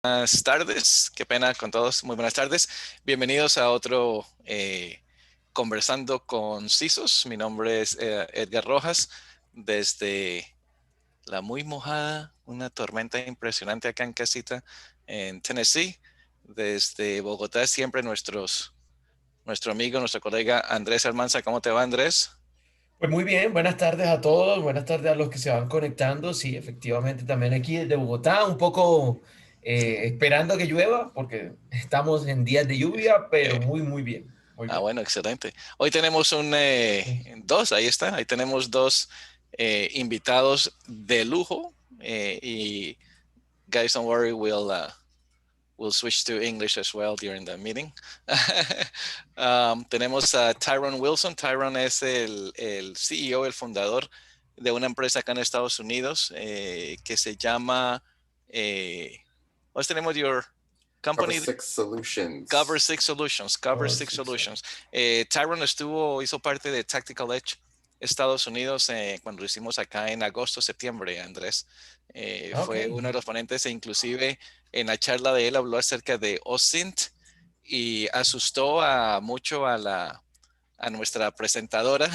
Buenas tardes, qué pena con todos, muy buenas tardes. Bienvenidos a otro Conversando con CISOs. Mi nombre es Edgar Rojas, desde la muy mojada, una tormenta impresionante acá en casita en Tennessee. Desde Bogotá siempre nuestro amigo, nuestro colega Andrés Almanza. ¿Cómo te va, Andrés? Pues muy bien, buenas tardes a todos, buenas tardes a los que se van conectando. Sí, efectivamente, también aquí desde Bogotá, un poco esperando a que llueva, porque estamos en días de lluvia, pero Eh, muy bien, muy bien. bueno, excelente. Hoy tenemos dos, ahí está, ahí tenemos dos invitados de lujo y guys, don't worry, we'll switch to English as well during the meeting. Tenemos a Tyrone Wilson. Tyrone es el CEO, el fundador de una empresa acá en Estados Unidos que se llama, what's the name of your Cover company? Six Cover Solutions. Six Solutions, Cover Oh, Six sí, sí. Solutions. Tyrone hizo parte de Tactical Edge Estados Unidos cuando lo hicimos acá en agosto, septiembre, Andrés. Ok. Fue uno de los ponentes e inclusive en la charla de él habló acerca de ascent y asustó mucho a nuestra presentadora.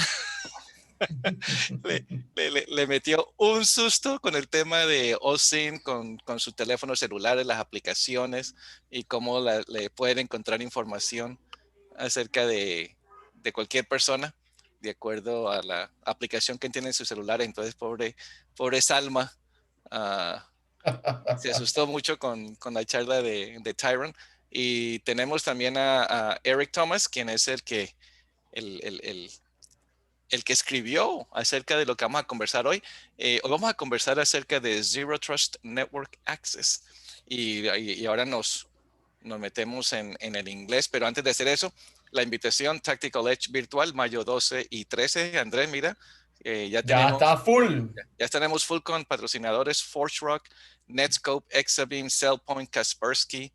Le metió un susto con el tema de OSINT, con su teléfono celular, las aplicaciones y cómo le pueden encontrar información acerca de cualquier persona de acuerdo a la aplicación que tiene en su celular. Entonces, pobre Salma se asustó mucho con la charla de Tyron. Y tenemos también a Eric Thomas, quien es el, el, el, el que escribió acerca de lo que vamos a conversar hoy. Hoy vamos a conversar acerca de Zero Trust Network Access. Y ahora nos metemos en el inglés, pero antes de hacer eso, la invitación Tactical Edge virtual, mayo 12 y 13. Andrés, mira, Ya está full. ya tenemos full con patrocinadores: ForgeRock, Netscope, Exabeam, Cellpoint, Kaspersky,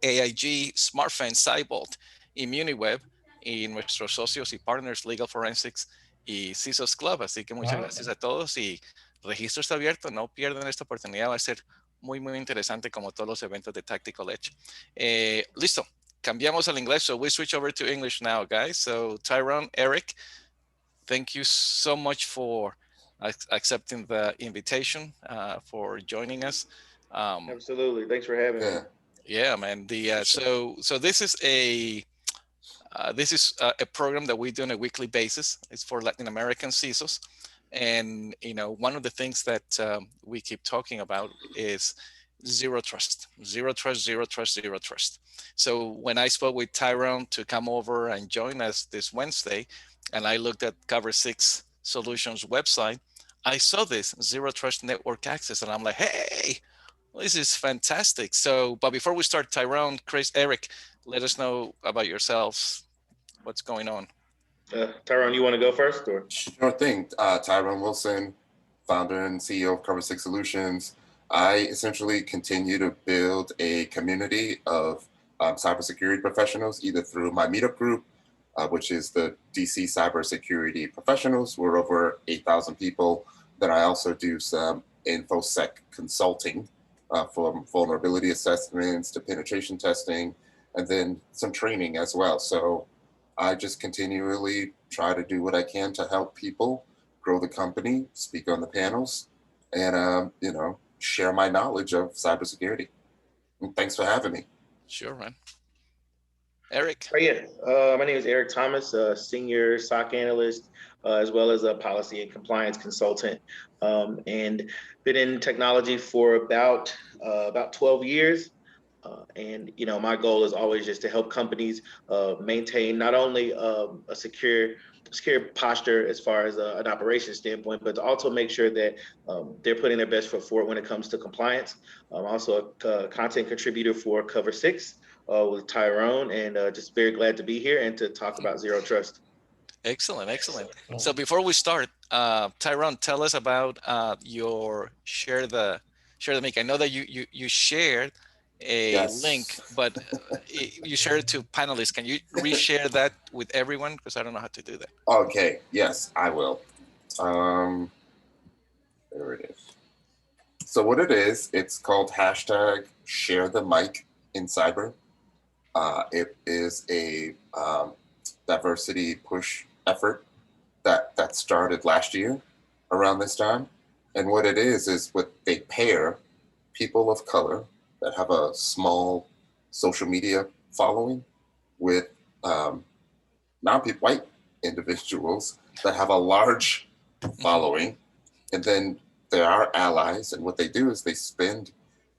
AIG, SmartFence, Cybolt, Immuniweb y nuestros socios y partners Legal Forensics y CISOs Club. Así que muchas Wow. gracias a todos y registro está abierto. No pierdan esta oportunidad. Va a ser muy interesante como todos los eventos de Tactical Edge. Listo. Cambiamos al inglés. So we switch over to English now, guys. So Tyrone, Eric, thank you so much for accepting the invitation, for joining us. Absolutely. Thanks for having me. Yeah. Yeah, man. So this is a program that we do on a weekly basis. It's for Latin American CISOs, and one of the things that we keep talking about is zero trust, zero trust, zero trust, zero trust. So when I spoke with Tyrone to come over and join us this Wednesday, and I looked at Cover Six Solutions website, I saw this zero trust network access, and I'm like, hey, well, this is fantastic. So, but before we start, Tyrone, Chris, Eric, let us know about yourselves. What's going on? Tyrone, you want to go first, or? Sure thing. Tyrone Wilson, founder and CEO of Cover Six Solutions. I essentially continue to build a community of cybersecurity professionals, either through my meetup group, which is the DC Cybersecurity Professionals. We're over 8,000 people. Then I also do some InfoSec consulting, from vulnerability assessments to penetration testing, and then some training as well. So I just continually try to do what I can to help people grow the company, speak on the panels, and share my knowledge of cybersecurity. And thanks for having me. Sure, man. Eric. Oh, yeah. My name is Eric Thomas, senior SOC analyst, as well as a policy and compliance consultant, and been in technology for about 12 years. And my goal is always just to help companies maintain not only a secure posture as far as an operations standpoint, but to also make sure that they're putting their best foot forward when it comes to compliance. I'm also a content contributor for Cover Six with Tyrone, and just very glad to be here and to talk about zero trust. Excellent, excellent. So before we start, Tyrone, tell us about your share the link. I know that you shared a link, but you shared it to panelists. Can you reshare that with everyone? Because I don't know how to do that. Okay, yes, I will. There it is. So what it is, it's called hashtag share the mic in cyber. It is a diversity push effort that started last year around this time. And what it is what they pair people of color that have a small social media following with non-white individuals that have a large following. And then there are allies. And what they do is they spend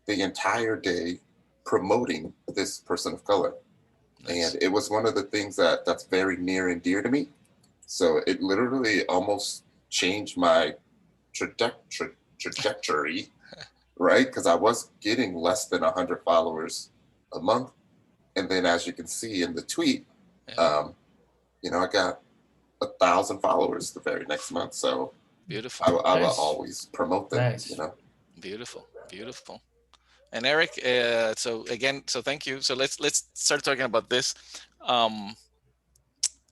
the entire day promoting this person of color. Nice. And it was one of the things that's very near and dear to me. So it literally almost changed my trajectory, right? Because I was getting less than 100 followers a month. And then as you can see in the tweet, I got 1,000 followers the very next month. So beautiful. I will always promote them, Nice. Beautiful, beautiful. And Eric, so thank you. So let's start talking about this.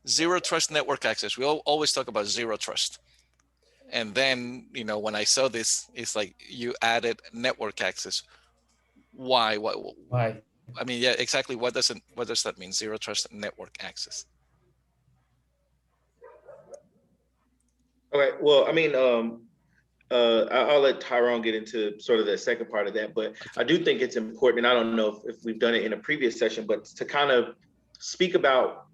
Zero trust network access. We always talk about zero trust. And then, when I saw this, it's like you added network access. Why? Why? I mean, yeah, exactly. What does that mean? Zero trust network access. Okay. Well, I mean, I'll let Tyrone get into sort of the second part of that, but okay. I do think it's important, and I don't know if we've done it in a previous session, but to kind of speak about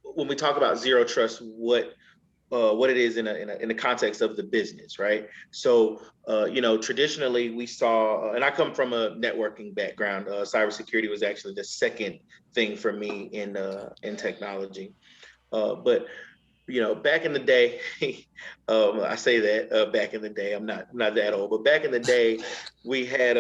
when we talk about zero trust, what it is in the context of the business, right? So, traditionally we saw, and I come from a networking background. Cybersecurity was actually the second thing for me in technology, but back in the day, I say that back in the day, I'm not that old, but back in the day, we had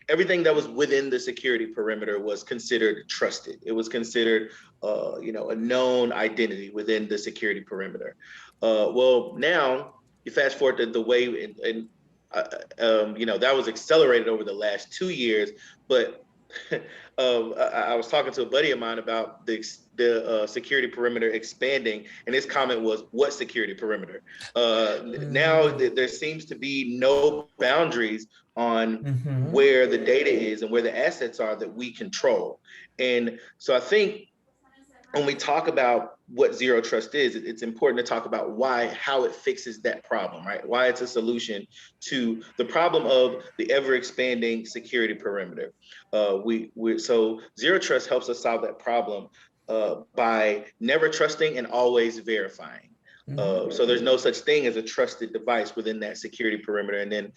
everything that was within the security perimeter was considered trusted. It was considered, a known identity within the security perimeter. Well, now you fast forward to the way, and that was accelerated over the last 2 years, but I was talking to a buddy of mine about the security perimeter expanding, and his comment was, "What security perimeter?" Now there seems to be no boundaries on where the data is and where the assets are that we control. And so I think when we talk about what zero trust is, it's important to talk about how it fixes that problem, right? Why it's a solution to the problem of the ever expanding security perimeter. So zero trust helps us solve that problem by never trusting and always verifying. So there's no such thing as a trusted device within that security perimeter. And then,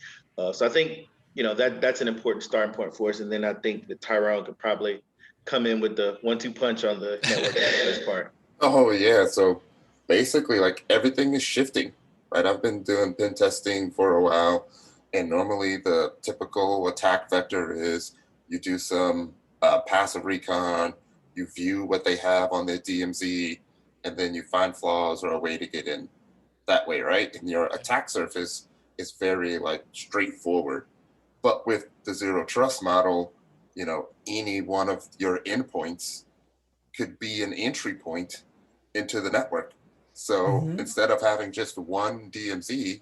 so I think, that's an important starting point for us. And then I think that Tyrone could probably come in with the 1-2 punch on the network access part. Oh yeah, so basically like everything is shifting, right? I've been doing pen testing for a while, and normally the typical attack vector is you do some passive recon, you view what they have on their DMZ, and then you find flaws or a way to get in that way, right? And your attack surface is very like straightforward. But with the zero trust model, any one of your endpoints could be an entry point into the network. So instead of having just one DMZ,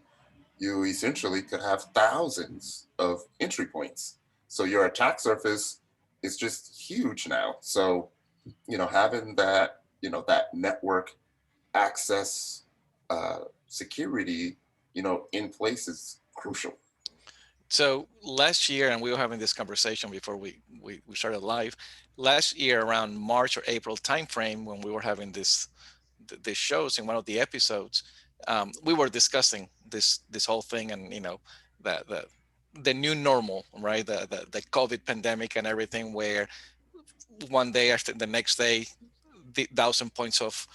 you essentially could have thousands of entry points. So your attack surface is just huge now. So, having that, that network access security, in place is crucial. So last year, and we were having this conversation before we started live, last year around March or April timeframe, when we were having these shows in one of the episodes, we were discussing this whole thing, and the new normal, right? The COVID pandemic and everything, where one day after the next day, the 1,000 points of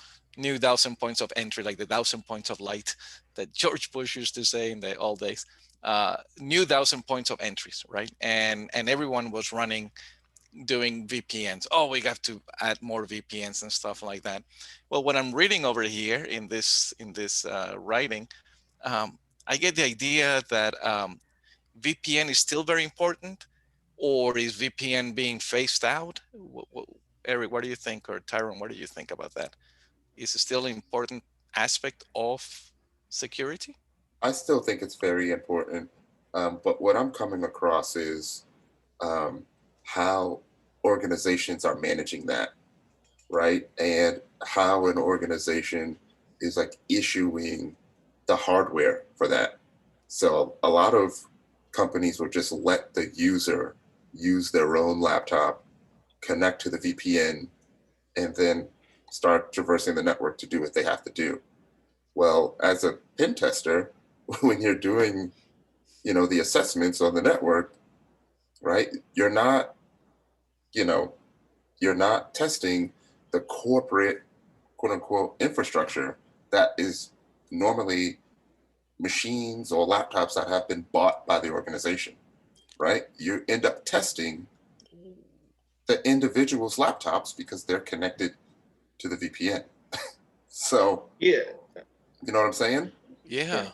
entry, like the 1,000 points of light that George Bush used to say in the old days. New 1,000 points of entries, right? And everyone was doing VPNs. Oh, we have to add more VPNs and stuff like that. Well, what I'm reading over here in this writing, I get the idea that VPN is still very important, or is VPN being phased out? Eric, what do you think? Or Tyrone, what do you think about that? Is it still an important aspect of security? I still think it's very important. But what I'm coming across is how organizations are managing that, right? And how an organization is like issuing the hardware for that. So a lot of companies will just let the user use their own laptop, connect to the VPN, and then start traversing the network to do what they have to do. Well, as a pen tester, when you're doing, the assessments on the network, right? You know, you're not testing the corporate, quote unquote, infrastructure that is normally machines or laptops that have been bought by the organization, right? You end up testing the individual's laptops because they're connected to the VPN. So, Yeah. you know what I'm saying? Yeah. Go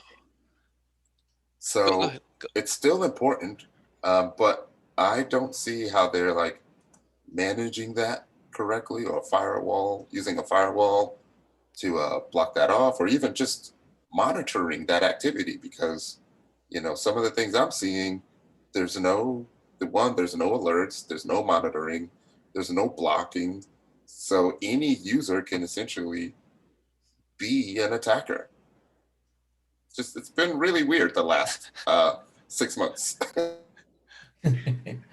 So ahead. Go. it's still important, but I don't see how they're like managing that correctly, or using a firewall to block that off, or even just monitoring that activity, because some of the things I'm seeing, there's there's no alerts, there's no monitoring, there's no blocking, so any user can essentially be an attacker. It's been really weird the last 6 months.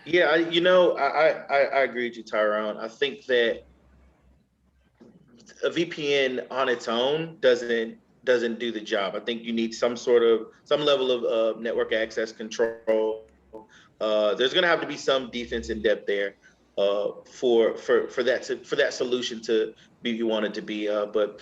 Yeah, I agree with you, Tyrone. I think that a VPN on its own doesn't do the job. I think you need some level of network access control. There's going to have to be some defense in depth there for that solution to be you want it to be. But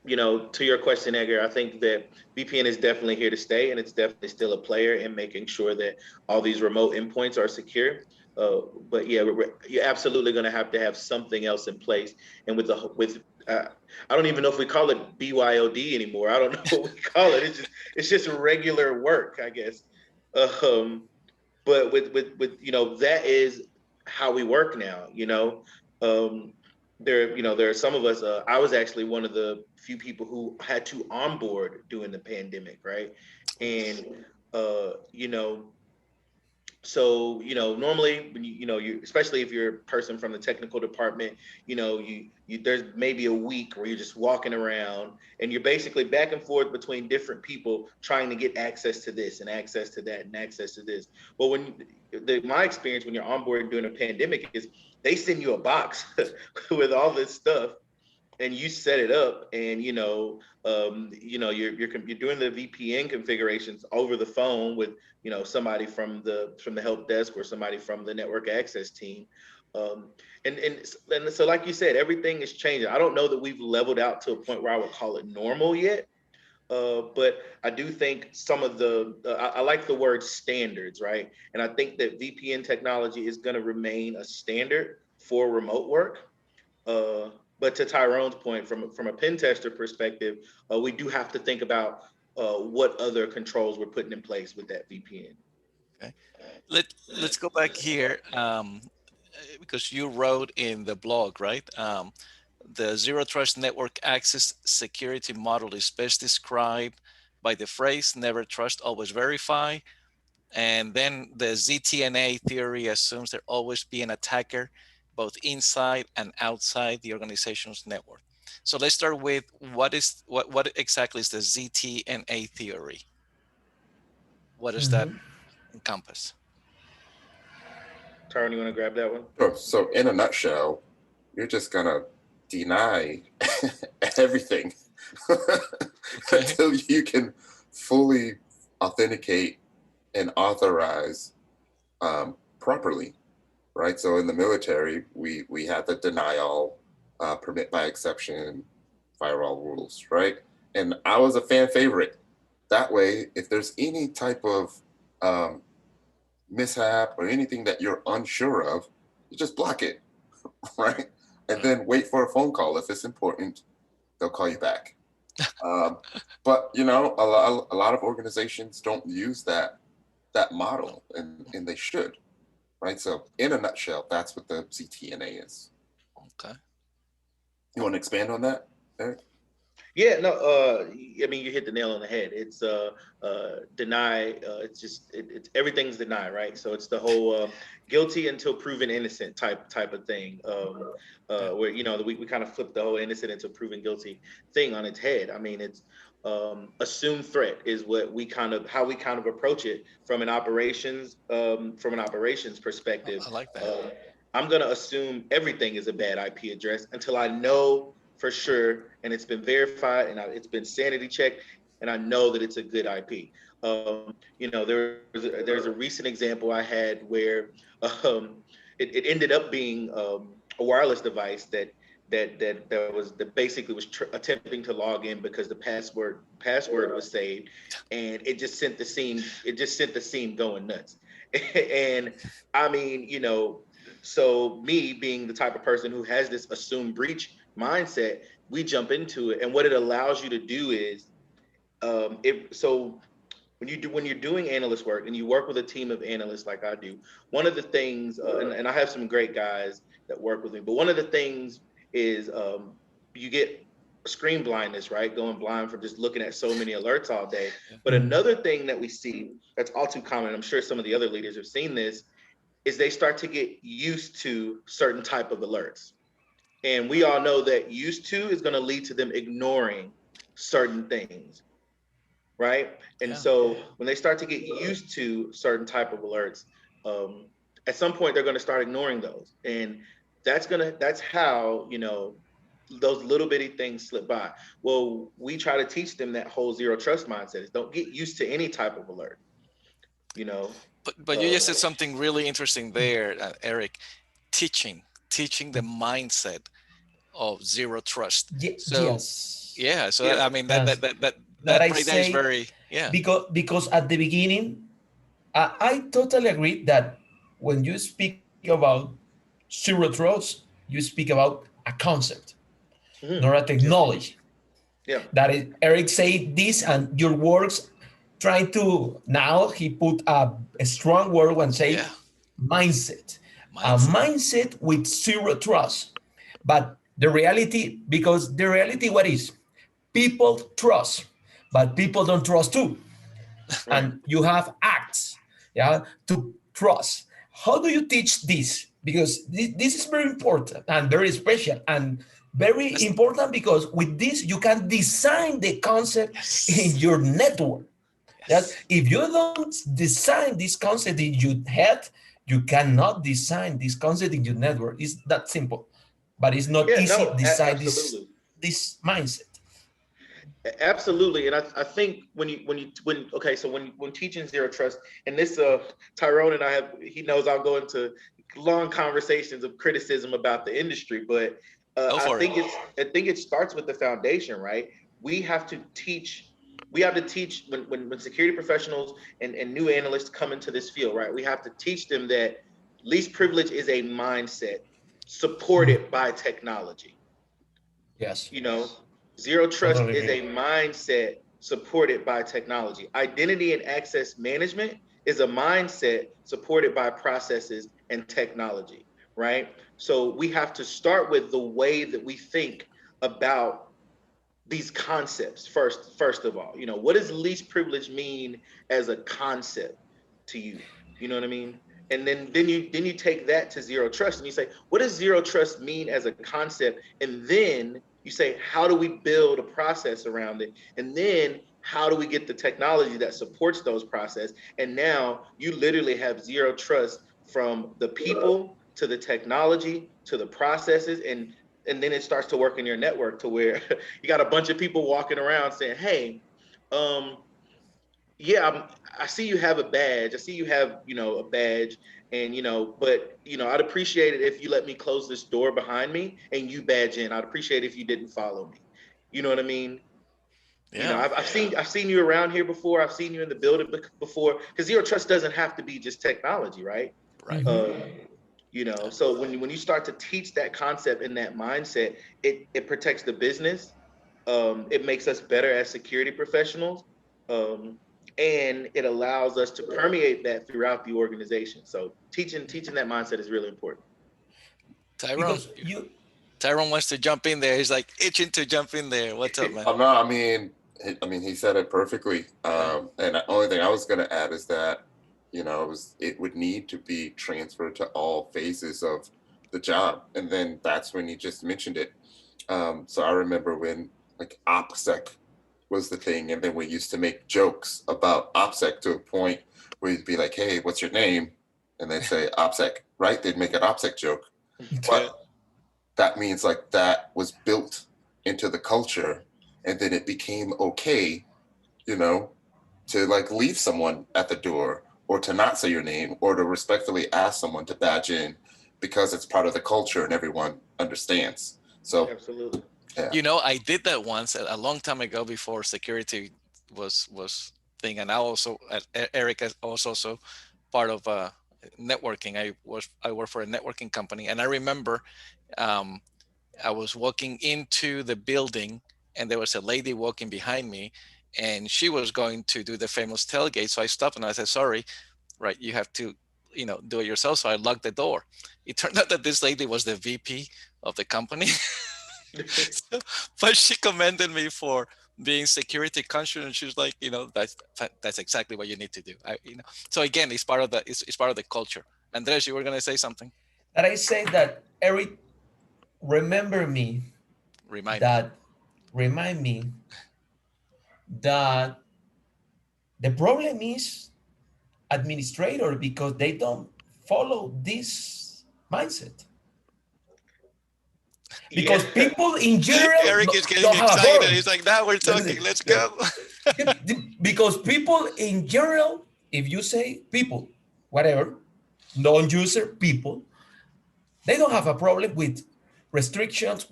to your question, Edgar, I think that VPN is definitely here to stay, and it's definitely still a player in making sure that all these remote endpoints are secure. But yeah, you're absolutely going to have something else in place. And uh, I don't even know if we call it BYOD anymore. I don't know what we call it. It's just regular work, I guess. Um, but with that is how we work now. Um, there are some of us. I was actually one of the few people who had to onboard during the pandemic, right? And you know, so normally when you especially if you're a person from the technical department, you there's maybe a week where you're just walking around and you're basically back and forth between different people trying to get access to this and access to that and access to this. Well, my experience when you're onboarding during a pandemic is they send you a box with all this stuff and you set it up, and you're doing the VPN configurations over the phone with somebody from the help desk or somebody from the network access team. um, and so like you said, everything is changing. I don't know that we've leveled out to a point where I would call it normal yet. But I do think some of I like the word standards, right? And I think that VPN technology is going to remain a standard for remote work. uh, but to Tyrone's point, from a pen tester perspective, we do have to think about what other controls we're putting in place with that VPN. Okay. Let's go back here, because you wrote in the blog, right? The zero trust network access security model is best described by the phrase "never trust, always verify." And then the ZTNA theory assumes there always be an attacker both inside and outside the organization's network. So let's start with what exactly is the ZTNA theory? What does that Mhm. encompass? Tyrone, you want to grab that one? So in a nutshell, you're just gonna deny everything Okay. until you can fully authenticate and authorize properly, right? So in the military, we had the denial, permit by exception, firewall rules, right? And I was a fan favorite. That way, if there's any type of um, mishap or anything that you're unsure of, you just block it, right? And Right. then wait for a phone call. If it's important, they'll call you back. Um, but a lot of organizations don't use that model, and they should, right? So in a nutshell, that's what the ZTNA is. Okay. You want to expand on that, Eric? Yeah, no, I mean, you hit the nail on the head. It's deny. It's just it's everything's deny, right? So it's the whole guilty until proven innocent type of thing. Yeah. Where we kind of flip the whole innocent until proven guilty thing on its head. I mean, it's assumed threat is what we kind of how we kind of approach it from an operations perspective. I like that. Um, I'm gonna assume everything is a bad IP address until I know for sure, and it's been verified, and it's been sanity checked, and I know that it's a good IP. There's a recent example I had where it ended up being a wireless device that basically was attempting to log in because the password was saved, and it just sent the scene going nuts. And I mean, so me being the type of person who has this assumed breach mindset, we jump into it, and what it allows you to do is, if so, when you're doing analyst work and you work with a team of analysts like I do, one of the things, and I have some great guys that work with me, but one of the things is you get screen blindness, right? Going blind from just looking at so many alerts all day. But another thing that we see that's all too common, I'm sure some of the other leaders have seen this, is they start to get used to certain type of alerts. And we all know that used to is going to lead to them ignoring certain things, right? And Yeah. so when they start to get used to certain type of alerts, um, at some point they're going to start ignoring those, and that's how those little bitty things slip by. Well, we try to teach them that whole zero trust mindset is don't get used to any type of alert. You know, But you just said something really interesting there, Eric. Teaching the mindset of zero trust. So Yes. yeah, so yeah, I mean Yes. That that I right there is say very, yeah. because at the beginning, I totally agree that when you speak about zero trust, you speak about a concept, not a yeah, technology. yeah, That is, Eric said this, and your words trying to now he put a strong word and say Yeah, mindset, a mindset. mindset with zero trust. But the reality, because the reality, what is people trust, but people don't trust too, right. and you have acts, yeah, to trust. How do you teach this? Because this is very important and very special and very That's, important, because with this you can design the concept in yes, your network. Yes, yes. if you don't design this concept in your head, you cannot design this concept in your network. It's that simple, but it's not Yeah, easy no, to design absolutely. this mindset. Absolutely, and I think when okay, so when teaching zero trust, and this Tyrone and I have, he knows I'll go into long conversations of criticism about the industry, but Go for it. I think it starts with the foundation, right? We have to teach. We have to teach when security professionals and new analysts come into this field, right? We have to teach them that least privilege is a mindset supported by technology. Yes, You know, zero trust totally is agree. a mindset supported by technology. Identity and access management is a mindset supported by processes and technology, right? So we have to start with the way that we think about these concepts first of all. What does least privilege mean as a concept to you? You know what I mean? And then you take that to zero trust, and you say, what does zero trust mean as a concept? And then you say, how do we build a process around it? And then how do we get the technology that supports those processes? And now you literally have zero trust from the people to the technology to the processes, and then it starts to work in your network to where you got a bunch of people walking around saying, hey, um, yeah, I see you have a badge. I see you have, a badge, and but I'd appreciate it if you let me close this door behind me and you badge in. I'd appreciate it if you didn't follow me. You know what I mean? Yeah, I've seen you around here before. I've seen you in the building before. Because zero trust doesn't have to be just technology, right? right. Mhm. Um, so when you start to teach that concept and that mindset, it protects the business. It makes us better as security professionals, um, and it allows us to permeate that throughout the organization. So teaching that mindset is really important. Tyrone, Because you Tyrone wants to jump in there. He's like itching to jump in there. What's up, man? No, I mean, he said it perfectly. And the only thing I was going to add is that, it would need to be transferred to all phases of the job. And then that's when you just mentioned it. So I remember when like OPSEC was the thing. And then we used to make jokes about OPSEC to a point where you'd be like, hey, what's your name? And they'd say OPSEC, right? They'd make an OPSEC joke. But that means like that was built into the culture, and then it became okay, to like leave someone at the door, or to not say your name, or to respectfully ask someone to badge in, because it's part of the culture and everyone understands. So absolutely. Yeah. I did that once a long time ago before security was thing, and I also Eric was also part of networking. I work for a networking company, and I remember I was walking into the building, and there was a lady walking behind me, and she was going to do the famous tailgate. So I stopped and I said, "Sorry, right? You have to, do it yourself." So I locked the door. It turned out that this lady was the VP of the company, but she commended me for being security conscious, and she was like, that's exactly what you need to do. So again, it's part of the culture. Andres, you were going to say something. That I say that Eric, remember me Remind me. that remind me that the problem is administrator, because they don't follow this mindset. Because people in general Eric is getting don't have a excited. problem. He's like, now we're talking. Let's go. Because people in general, if you say people, whatever, non-user people, they don't have a problem with restrictions,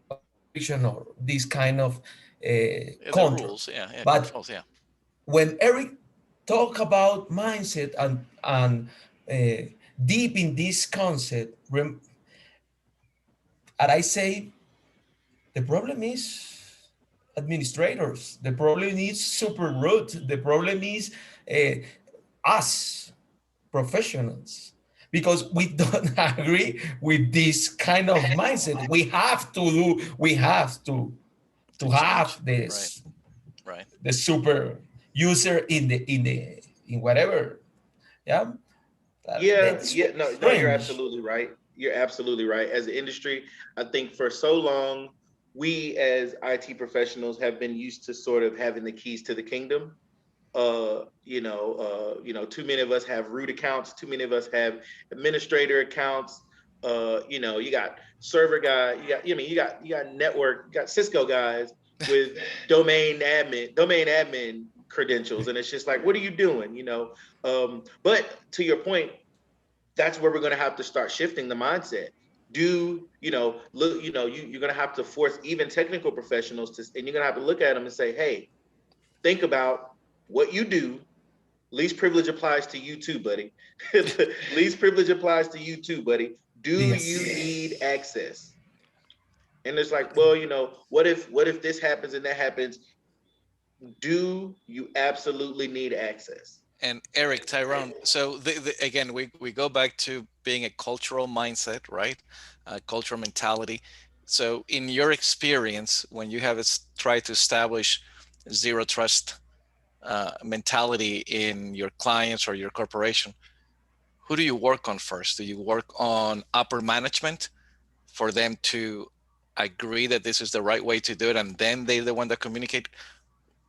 or this kind of Yeah, the control. rules, yeah, But controls, yeah. when Eric talk about mindset and deep in this concept, and I say the problem is administrators. The problem is super rude. The problem is us professionals, because we don't agree with this kind of mindset. We have to Change. have this Right. the super user in whatever. Yeah. That is Yeah, no, you're strange. absolutely right. You're absolutely right. As an industry, I think for so long, we as IT professionals have been used to sort of having the keys to the kingdom. Too many of us have root accounts, too many of us have administrator accounts. You got server guy, you got network, you got Cisco guys with domain admin credentials, and it's just like, what are you doing? But to your point, that's where we're going to have to start shifting the mindset. You're going to have to force even technical professionals to, and you're going to have to look at them and say, hey, think about what you do. Least privilege applies to you too, buddy. Least privilege applies to you too, buddy. Do Yes. you need access? And it's like, well, what if this happens and that happens? Do you absolutely need access? And Eric, Tyrone, so again, we go back to being a cultural mindset, right? Cultural mentality. So in your experience, when you have tried to establish zero trust mentality in your clients or your corporation, who do you work on first? Do you work on upper management for them to agree that this is the right way to do it, and then they're the one that communicate?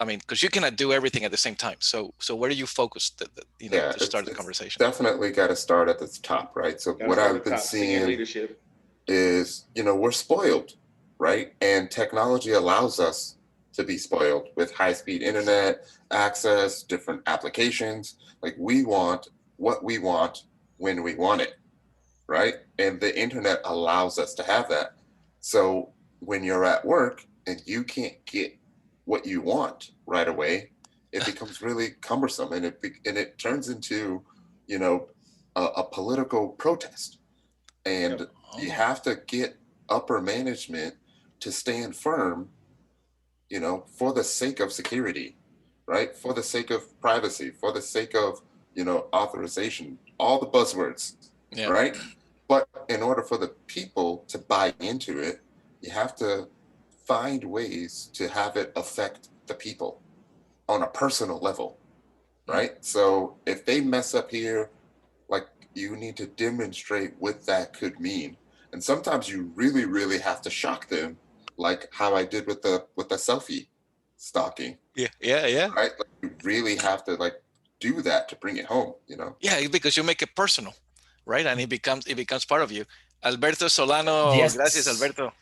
I mean, because you cannot do everything at the same time. So where do you focus, Yeah, to start the it's conversation? definitely got to start at the top, right? So Gotta what start I've at the been top, senior seeing leadership. is, we're spoiled, right? And technology allows us to be spoiled with high-speed internet access, different applications. Like we want what we want when we want it, right? And the internet allows us to have that. So when you're at work and you can't get what you want right away, it becomes really cumbersome, and it turns into, a political protest. And Yep. you have to get upper management to stand firm, for the sake of security, right? For the sake of privacy, for the sake of, authorization, all the buzzwords, Yeah. right? But in order for the people to buy into it, you have to find ways to have it affect the people on a personal level, right? So if they mess up here, like you need to demonstrate what that could mean. And sometimes you really, really have to shock them, like how I did with the selfie stalking. Yeah. Right? Like you really have to like do that to bring it home, you know? Yeah, because you make it personal, right? And it becomes part of you. Alberto Solano, gracias Yes. Alberto.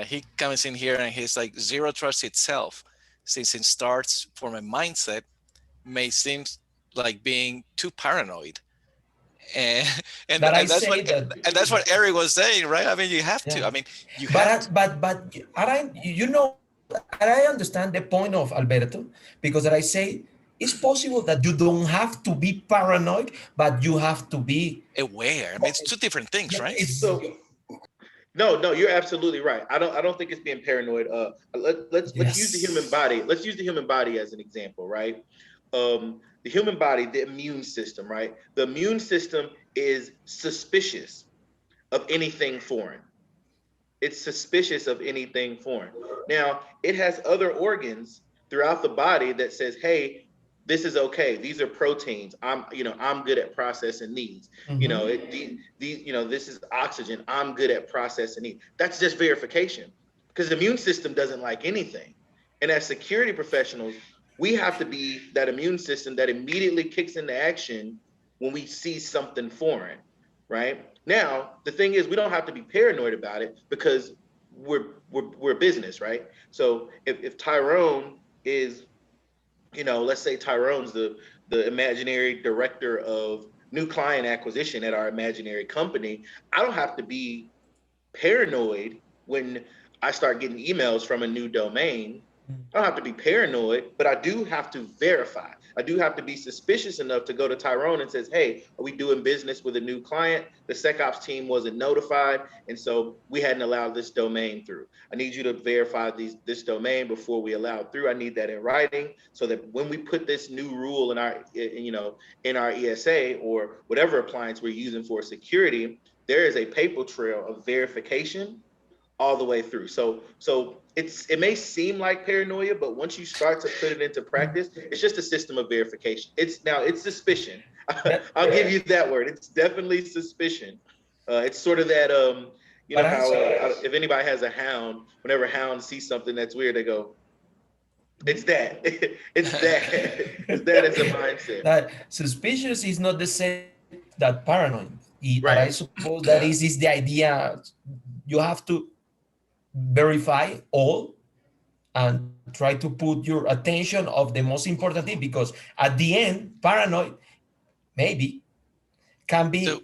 He comes in here and he's like, zero trust itself, since it starts from a mindset, may seem like being too paranoid. And and, But I and that's what say that, and that's what Eric was saying, right? I mean, you have to. yeah. I mean, you have to. But you know, and I understand the point of Alberto, because I say it's possible that you don't have to be paranoid, but you have to be. Aware. I mean, it's two different things, Yeah, right? it's So no, you're absolutely right. I don't think it's being paranoid. Let's use the human yes. body. Let's use the human body as an example, right? The human body, the immune system, right? The immune system is suspicious of anything foreign. It's suspicious of anything foreign. Now, it has other organs throughout the body that says, "Hey, this is okay. These are proteins. I'm good at processing these. Mhm. This is oxygen. I'm good at processing these." That's just verification, because the immune system doesn't like anything. And as security professionals, we have to be that immune system that immediately kicks into action when we see something foreign, right? Now, the thing is, we don't have to be paranoid about it because we're business, right? So if Tyrone is, let's say Tyrone's the imaginary director of new client acquisition at our imaginary company, I don't have to be paranoid when I start getting emails from a new domain. I don't have to be paranoid, but I do have to verify. I do have to be suspicious enough to go to Tyrone and says, "Hey, are we doing business with a new client? The SecOps team wasn't notified, and so we hadn't allowed this domain through. I need you to verify this domain before we allow it through. I need that in writing so that when we put this new rule in our ESA or whatever appliance we're using for security, there is a paper trail of verification all the way through." So it may seem like paranoia, but once you start to put it into practice, it's just a system of verification. It's suspicion. That, I'll give you that word. It's definitely suspicion. It's sort of that but I how if anybody has a hound, whenever hounds see something that's weird, they go, "It's that." It's that. It's that as a mindset. that suspicious is not the same that paranoid. But I Right. suppose that Yeah. is the idea. You have to verify all and try to put your attention of the most important thing, because at the end, paranoid maybe can So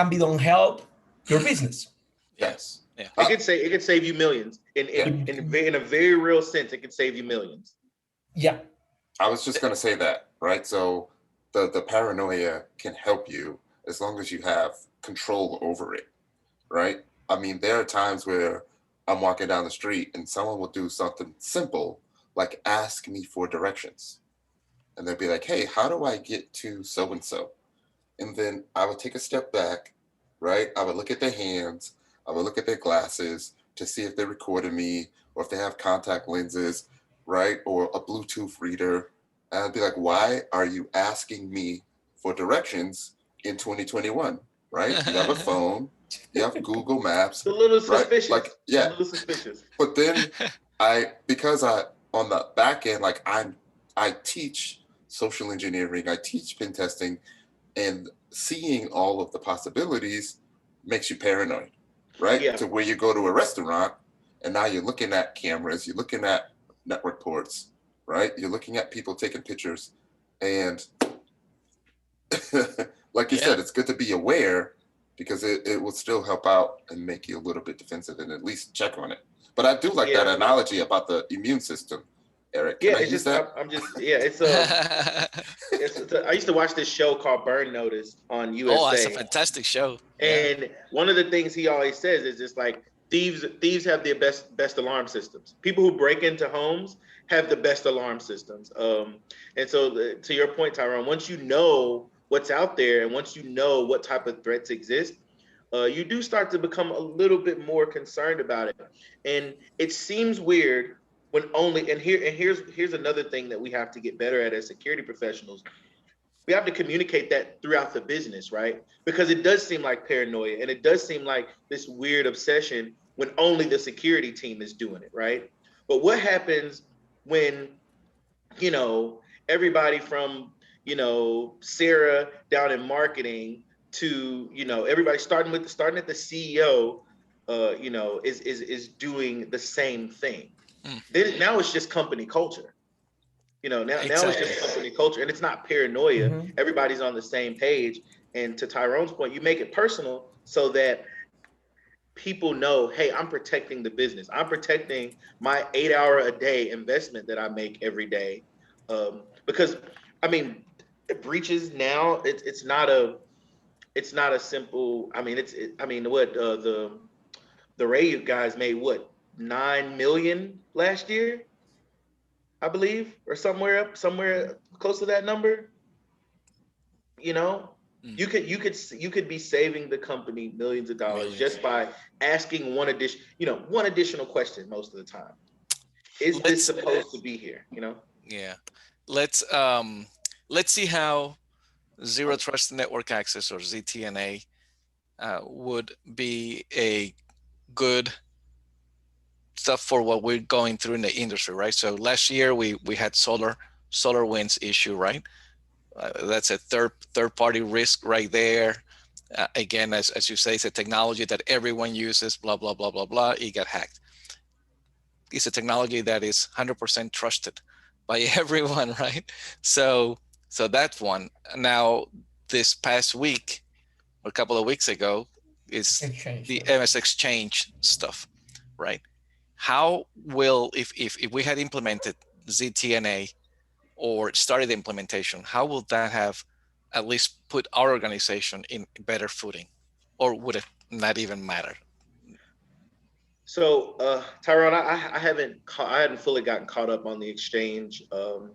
be don't help your business. yeah, Yes. yeah. It could save you millions Yeah. in a very real sense. It could save you millions. Yeah. I was just gonna say that, right? So the paranoia can help you as long as you have control over it, right? I mean, there are times where I'm walking down the street and someone will do something simple like ask me for directions. And they'll be like, "Hey, how do I get to so and so?" And then I would take a step back, right? I would look at their hands, I would look at their glasses to see if they're recording me or if they have contact lenses, right? Or a Bluetooth reader. And I'd be like, "Why are you asking me for directions in 2021?" Right? You have a phone, you have Google Maps, It's a little right? suspicious. Like, A yeah. little suspicious. But then because I, on the back end, like I teach social engineering, I teach pen testing, and seeing all of the possibilities makes you paranoid, right? Yeah. To where you go to a restaurant and now you're looking at cameras, you're looking at network ports, right? You're looking at people taking pictures. And like you Yeah. said, it's good to be aware because it will still help out and make you a little bit defensive and at least check on it. But I do like that Yeah. analogy about the immune system, Eric. Can Yeah. I It's use just that? I'm just yeah. I used to watch this show called Burn Notice on Oh, it's a USA, fantastic show. Yeah. and one of the things he always says is just like thieves have the best alarm systems. People who break into homes have the best alarm systems. And so to your point, Tyrone, once you know what's out there and once you know what type of threats exist, you do start to become a little bit more concerned about it. And it seems weird when only, and here's another thing that we have to get better at as security professionals. We have to communicate that throughout the business, right? Because it does seem like paranoia, and it does seem like this weird obsession when only the security team is doing it, right? But what happens when, you know, everybody from, Sarah down in marketing to, everybody starting at the CEO, is doing the same thing. Mm, Then now it's just company culture. Now it's exactly. just company culture, and it's not paranoia. Mhm. Everybody's on the same page. And to Tyrone's point, you make it personal so that people know, hey, I'm protecting the business. I'm protecting my 8 hour a day investment that I make every day. Because I mean, breaches now, it's not a simple. I mean, what the Ray guys made, what, 9 million last year, I believe, or somewhere close to that number. You know, Mm, you could be saving the company millions of dollars millions. just by asking one additional question most of the time. Is this Let's supposed to be here? yeah. Let's see how zero trust network access, or ZTNA, would be a good stuff for what we're going through in the industry, right? So last year we had SolarWinds issue, right? That's a third party risk right there. Again, as you say, it's a technology that everyone uses. Blah blah blah blah blah. It got hacked. It's a technology that is 100% trusted by everyone, right? So that's one. Now, this past week, or a couple of weeks ago, is Exchange. the Yeah. MS Exchange stuff, right? How will, if we had implemented ZTNA or started the implementation, how will that have at least put our organization in better footing, or would it not even matter? So, Tyrone, I hadn't fully gotten caught up on the exchange one,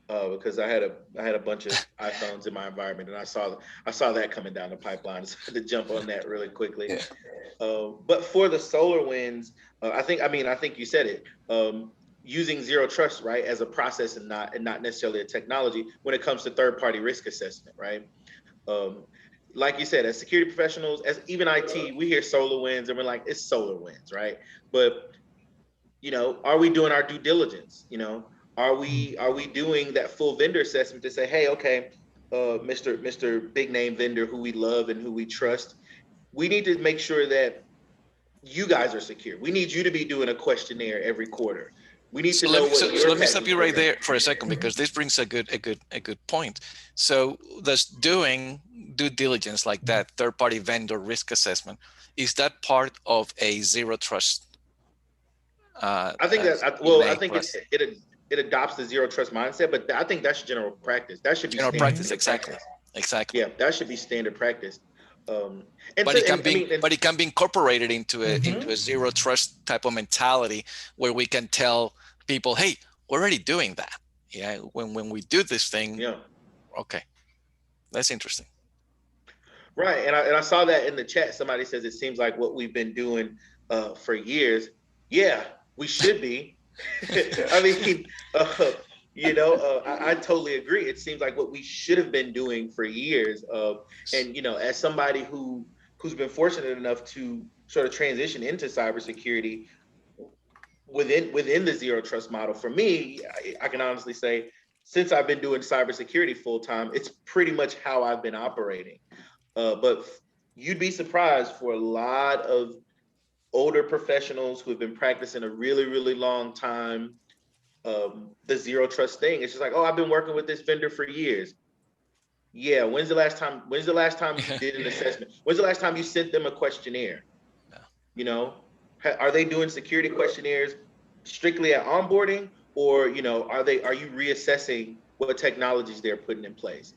because I had a bunch of iPhones in my environment, and I saw that coming down the pipeline, so I had to jump on that really quickly. Yeah. But for the SolarWinds, I think you said it. Using zero trust, right, as a process, and not necessarily a technology when it comes to third party risk assessment, right? Um, like you said, as security professionals, as even IT, we hear SolarWinds and we're like, it's SolarWinds, right? But are we doing our due diligence? Are we doing that full vendor assessment to say, hey, okay, Mr. Big Name vendor who we love and who we trust, we need to make sure that you guys are secure. We need you to be doing a questionnaire every quarter. We need to So let know me so, what so your let me stop patches you right program. there for a second, because this brings a good point. So does doing due diligence like that, third party vendor risk assessment, is that part of a zero trust I think that I ZTNA think plus it adopts the zero trust mindset, but I think that's general practice. That should be general standard practice? Mhm. Exactly, practice. exactly. Yeah, that should be standard practice. And But to it can and I be mean, and but it can be incorporated into a Mhm. zero trust type of mentality, where we can tell people, hey, we're already doing that. Yeah, when we do this thing, yeah, okay, that's interesting. right. And I saw that in the chat. Somebody says it seems like what we've been doing for years. Yeah, we should be. Yeah. I mean, I totally agree. It seems like what we should have been doing for years. And as somebody who's been fortunate enough to sort of transition into cybersecurity within the zero trust model, for me, I can honestly say, since I've been doing cybersecurity full time, it's pretty much how I've been operating. But you'd be surprised, for a lot of older professionals who have been practicing a really, really long time, the zero trust thing. It's just like, oh, I've been working with this vendor for years. Yeah, when's the last time you did an assessment? When's the last time you sent them a questionnaire? Yeah. You know, are they doing security questionnaires strictly at onboarding, or are you reassessing what technologies they're putting in place?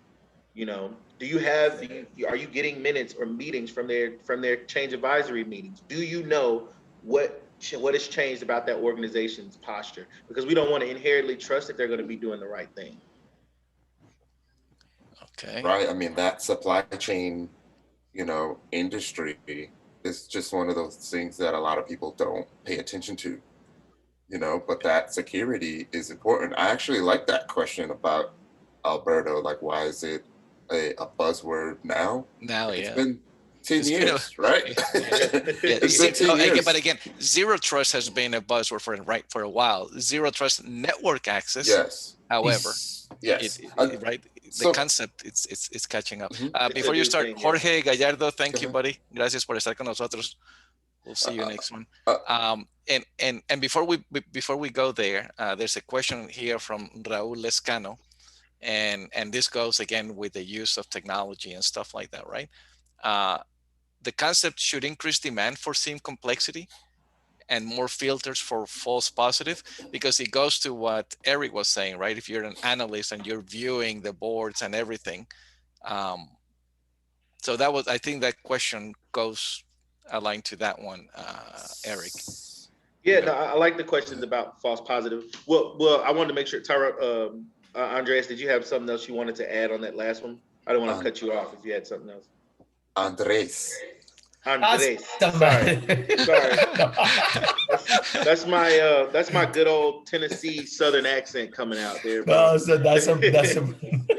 Are you getting minutes or meetings from their change advisory meetings? Do you know what has changed about that organization's posture? Because we don't want to inherently trust that they're going to be doing the right thing. Okay. Right. I mean, that supply chain industry is just one of those things that a lot of people don't pay attention to, but that security is important. I actually like that question about Alberto, like, why is it a buzzword now? Now, Like, it's yeah. been 10 It's been years, right? It's been 10 years. But again, zero trust has been a buzzword for a while. Zero trust network access, Yes. however, Yes. right? So, The concept it's catching up. Mhm. It's a Before you new start, thing, yeah. Jorge Gallardo, thank you, Uh-huh. buddy. Gracias por estar con nosotros. We'll see you next one. uh, And before we go there, there's a question here from Raúl Lescano, and this goes again with the use of technology and stuff like that, right? The concept should increase demand for SIEM complexity and more filters for false positive, because it goes to what Eric was saying, right? If you're an analyst and you're viewing the boards and everything, so I think that question goes aligned to that one, Eric. Yeah, no, I like the questions about false positive. Well, I wanted to make sure, Tyra, Andres, did you have something else you wanted to add on that last one? I don't want to cut you off if you had something else. Andres. Andres, sorry. That's my good old Tennessee Southern accent coming out there. No, so that's a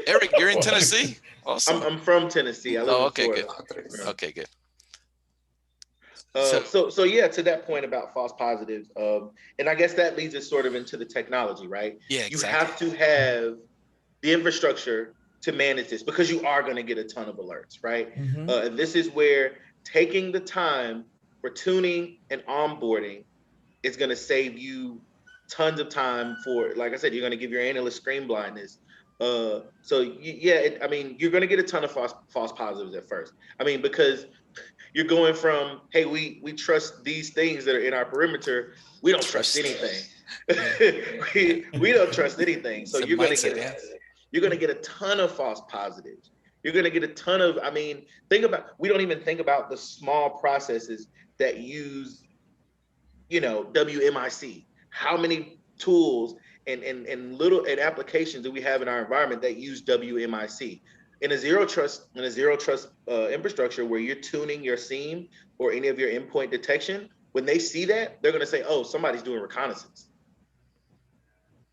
Eric, you're in Tennessee? Awesome. I'm from Tennessee. I live in okay, Florida. good. Okay, good. So yeah, to that point about false positives, and I guess that leads us sort of into the technology, right? Yeah, You exactly. have to have the infrastructure to manage this, because you are going to get a ton of alerts, right? And this is where taking the time for tuning and onboarding is going to save you tons of time for, like I said, you're going to give your analyst screen blindness. You're going to get a ton of false positives at first. I mean, because you're going from, hey, we trust these things that are in our perimeter. We don't trust anything. we don't trust anything. So you're going to get a ton of false positives. You're going to get a ton of, we don't even think about the small processes that use, WMIC. How many tools and little applications do we have in our environment that use WMIC? In a zero trust infrastructure where you're tuning your SIEM or any of your endpoint detection, when they see that, they're going to say, oh, somebody's doing reconnaissance.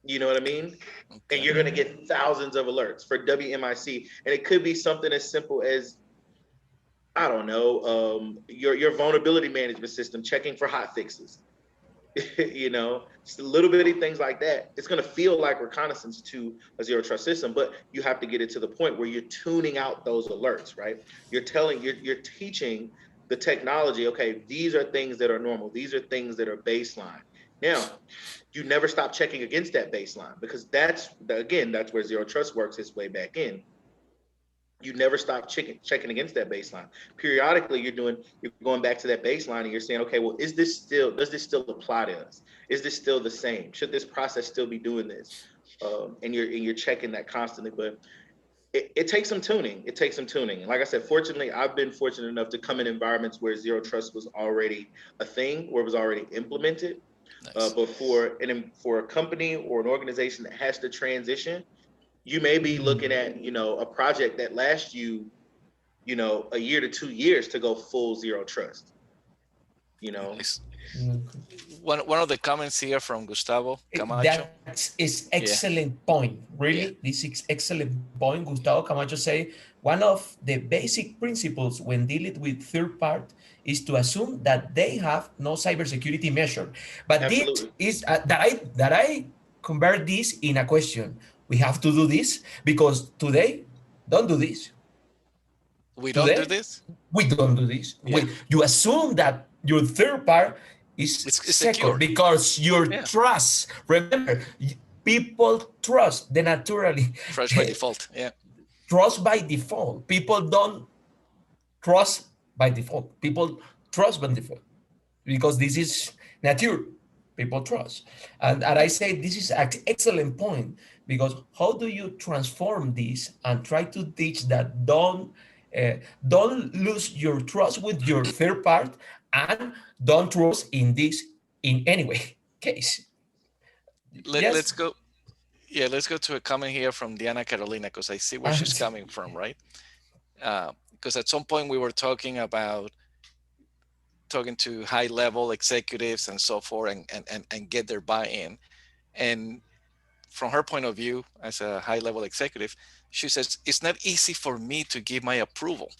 You know what I mean? Okay. And you're going to get thousands of alerts for WMIC. And it could be something as simple as, I don't know, your vulnerability management system checking for hot fixes. Just little bitty things like that. It's going to feel like reconnaissance to a zero trust system, but you have to get it to the point where you're tuning out those alerts, right? You're teaching the technology, okay, these are things that are normal. These are things that are baseline. Now, you never stop checking against that baseline, because that's where zero trust works its way back in. You never stop checking against that baseline. Periodically, you're going back to that baseline and you're saying, okay, well, does this still apply to us? Is this still the same? Should this process still be doing this? And you're checking that constantly, but it takes some tuning. It takes some tuning. And like I said, fortunately, I've been fortunate enough to come in environments where zero trust was already a thing, where it was already implemented. Nice. But for a company or an organization that has to transition, you may be looking at, a project that lasts you, a year to 2 years to go full zero trust. Nice. One of the comments here from Gustavo Camacho. That is excellent point. Really, this is excellent point. Gustavo Camacho say one of the basic principles when dealing with third part is to assume that they have no cybersecurity measure. But Absolutely. This is that I convert this in a question. We have to do this because today, don't do this. We don't do this? We don't do this. Yeah. You assume that your third part is secure because your trust. Remember, people trust. They naturally trust by default. Yeah. Trust by default. People don't trust by default. People trust by default because this is nature. People trust. And I say this is an excellent point, because how do you transform this and try to teach that don't lose your trust with your third part and don't trust in this in any way case. Let's go. Yeah, let's go to a comment here from Diana Carolina, because I see where she's coming from, right? because at some point we were talking to high level executives and so forth, and get their buy-in. And from her point of view as a high level executive, she says it's not easy for me to give my approval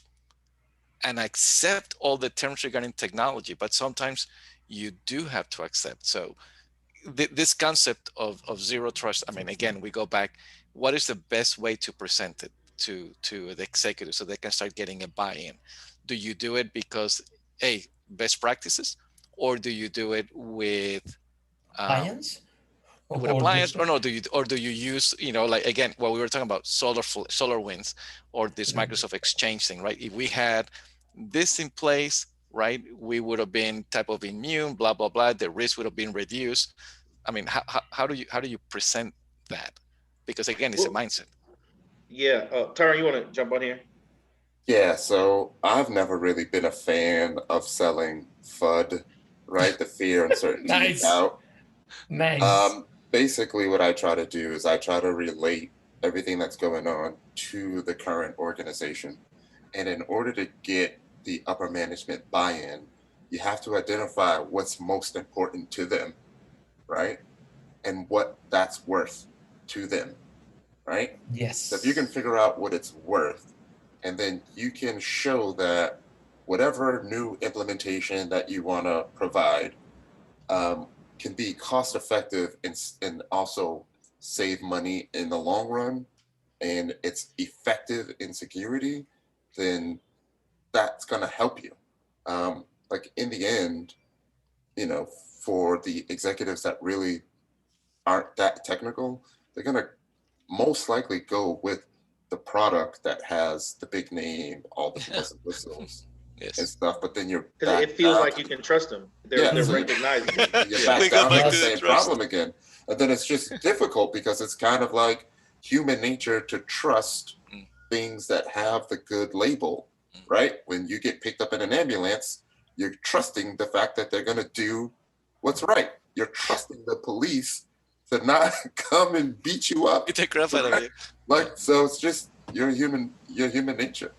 and accept all the terms regarding technology, but sometimes you do have to accept. So this concept of zero trust, I mean, again, we go back, what is the best way to present it to the executive so they can start getting a buy-in? Do you do it because, hey, best practices, or do you do it um, Appliance? with Or appliance, just or no, do you use, like, again, what we were talking about, solar winds, or this Microsoft Exchange thing, right? If we had this in place, right, we would have been type of immune, blah blah blah, the risk would have been reduced. I mean, how do you present that? Because again, it's a Well, mindset. yeah. Tyrone, you want to jump on here? Yeah, so I've never really been a fan of selling FUD, right? The fear, uncertainty, and nice, doubt. nice. Basically, what I try to do is I try to relate everything that's going on to the current organization. And in order to get the upper management buy-in, you have to identify what's most important to them, right? And what that's worth to them, right? So if you can Yes, figure out what it's worth, and then you can show that whatever new implementation that you want to provide can be cost effective and also save money in the long run, and it's effective in security, then that's going to help you. Like in the end, for the executives that really aren't that technical, they're going to most likely go with the product that has the big name, all the bells and whistles and Yes. stuff. But then you're Because back it feels down like to you can trust them. yeah, They're so recognizable. you're Yeah. We back go down to back the to the same trust. problem again. And then it's just difficult because it's kind of like human nature to trust Mm, things that have the good label, mm. right? When you get picked up in an ambulance, you're trusting the fact that they're going to do what's right. You're trusting the police to not come and beat you up, It take crap out of right? you. Yeah. Like, so it's just your human nature.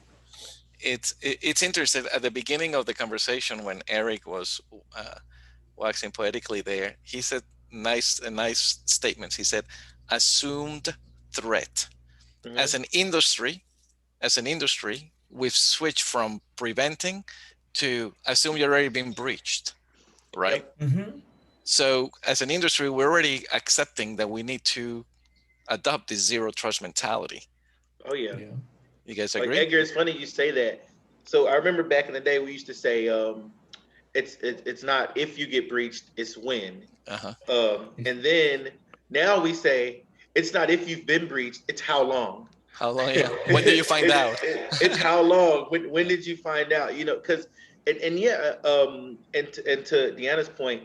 It's interesting. At the beginning of the conversation, when Eric was waxing poetically there, he said nice statements. He said, assumed threat. Hmm. As an industry, we've switched from preventing to assume you're already been breached, right? Yep. mm-hmm. So as an industry, we're already accepting that we need to adopt this zero trust mentality. Oh yeah. Yeah. You guys Like agree? Edgar, it's funny you say that. So I remember back in the day we used to say, it's not if you get breached, it's when. Uh-huh. And then now we say it's not if you've been breached, it's how long. How long? Yeah. When do you find out? It's how long. When did you find out? Because and yeah, and to Deanna's point,